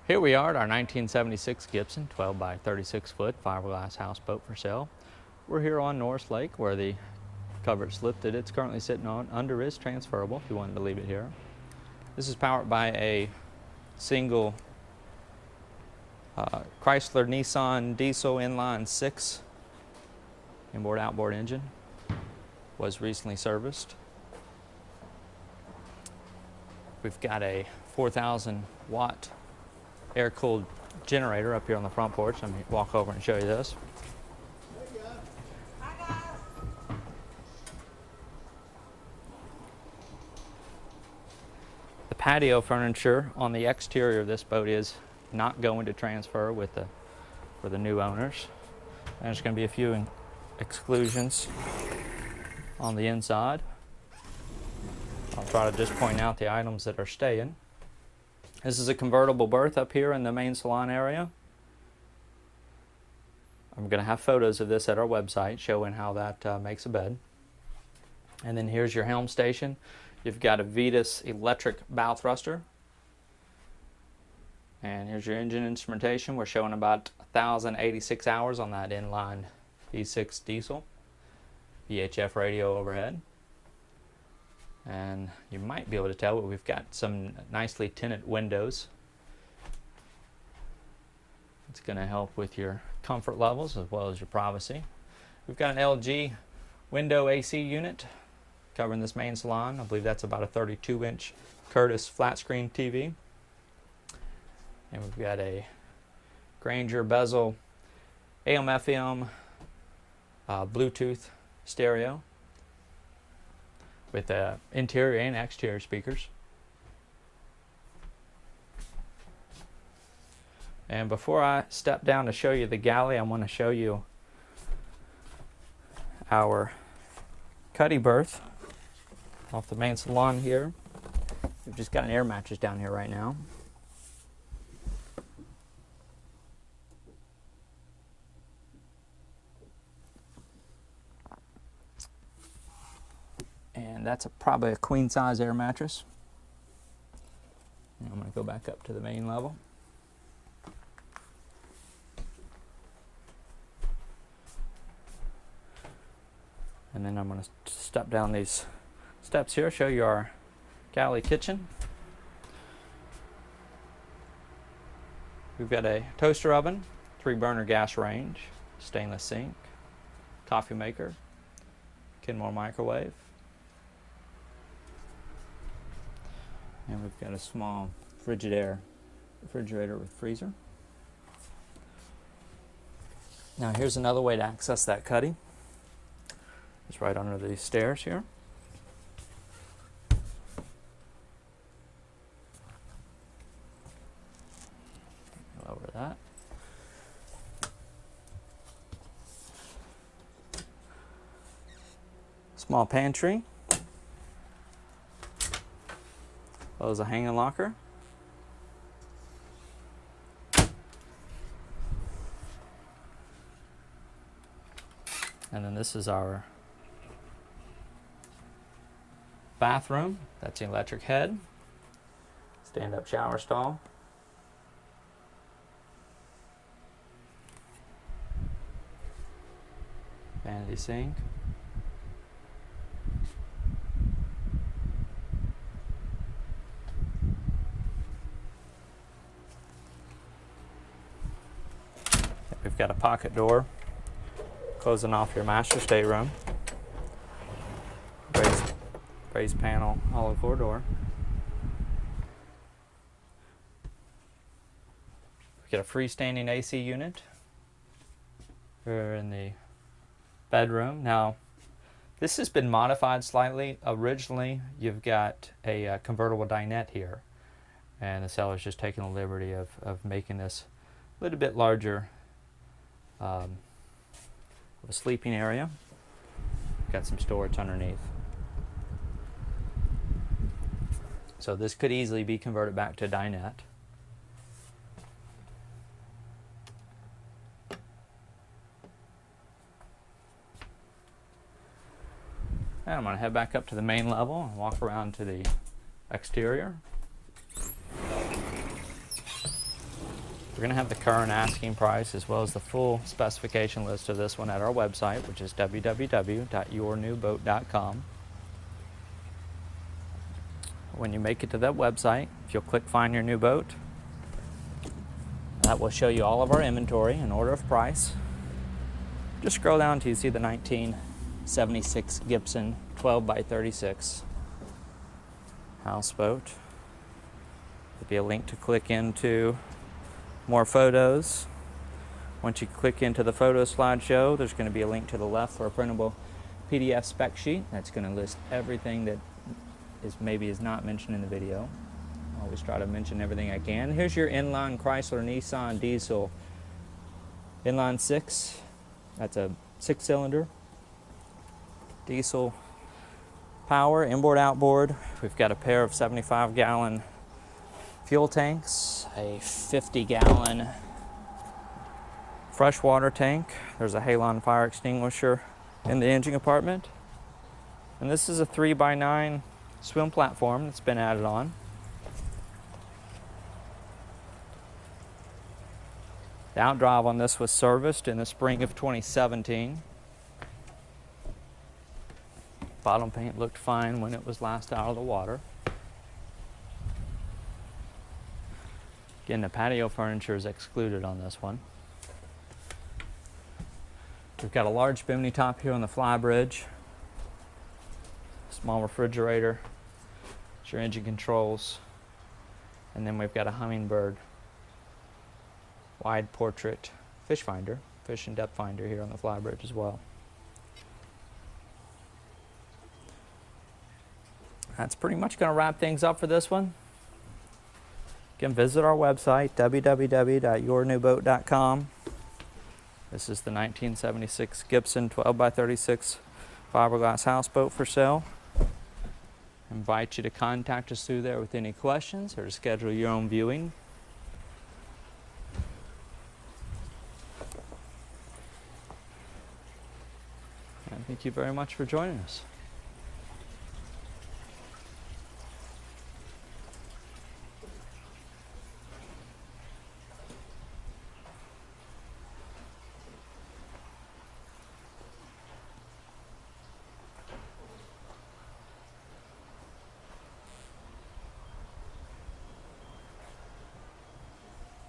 Here we are at our 1976 Gibson 12 by 36 foot fiberglass houseboat for sale. We're here on Norris Lake where the cover's lifted. It's currently sitting on. Under is transferable if you wanted to leave it here. This is powered by a single Chrysler Nissan diesel inline 6 inboard outboard engine. Was recently serviced. We've got a 4,000 watt air-cooled generator up here on the front porch. Let me walk over and show you this. The patio furniture on the exterior of this boat is not going to transfer with for the new owners. And there's going to be a few exclusions on the inside. I'll try to just point out the items that are staying. This is a convertible berth up here in the main salon area. I'm going to have photos of this at our website showing how that makes a bed. And then here's your helm station. You've got a Vetus electric bow thruster. And here's your engine instrumentation. We're showing about 1,086 hours on that inline V6 diesel. VHF radio overhead. And you might be able to tell, but we've got some nicely tinted windows. It's going to help with your comfort levels as well as your privacy. We've got an LG window AC unit covering this main salon. I believe that's about a 32-inch Curtis flat screen TV. And we've got a Granger bezel AM/FM Bluetooth stereo with interior and exterior speakers. And before I step down to show you the galley, I want to show you our cuddy berth off the main salon here. We've just got an air mattress down here right now. And that's probably a queen size air mattress. And I'm going to go back up to the main level. And then I'm going to step down these steps here, show you our galley kitchen. We've got a toaster oven, 3-burner gas range, stainless sink, coffee maker, Kenmore microwave. And we've got a small Frigidaire refrigerator with freezer. Now here's another way to access that cuddy. It's right under these stairs here. Lower that. Small pantry. Close a hanging locker. And then this is our bathroom. That's the electric head. Stand-up shower stall. Vanity sink. We've got a pocket door closing off your master stateroom. Raised panel olive floor door. We've got a freestanding AC unit. We're in the bedroom. Now, this has been modified slightly. Originally, you've got a convertible dinette here, and the seller's just taking the liberty of making this a little bit larger. A sleeping area. Got some storage underneath. So this could easily be converted back to a dinette. And I'm going to head back up to the main level and walk around to the exterior. We're going to have the current asking price as well as the full specification list of this one at our website, which is www.yournewboat.com. When you make it to that website, if you'll click Find Your New Boat, that will show you all of our inventory in order of price. Just scroll down until you see the 1976 Gibson 12x36 houseboat. There'll be a link to click into more photos. Once you click into the photo slideshow, there's going to be a link to the left for a printable PDF spec sheet. That's going to list everything that is not mentioned in the video. I always try to mention everything I can. Here's your inline Chrysler Nissan diesel inline 6. That's a 6-cylinder diesel power, inboard, outboard. We've got a pair of 75-gallon fuel tanks, a 50-gallon freshwater tank. There's a halon fire extinguisher in the engine compartment. And this is a 3x9 swim platform that's been added on. The outdrive on this was serviced in the spring of 2017. Bottom paint looked fine when it was last out of the water. Again, the patio furniture is excluded on this one. We've got a large Bimini top here on the Flybridge. Small refrigerator. It's your engine controls. And then we've got a Hummingbird wide portrait fish finder, fish and depth finder here on the Flybridge as well. That's pretty much going to wrap things up for this one. Again, visit our website, www.yournewboat.com. This is the 1976 Gibson 12x36 fiberglass houseboat for sale. I invite you to contact us through there with any questions or to schedule your own viewing. And thank you very much for joining us.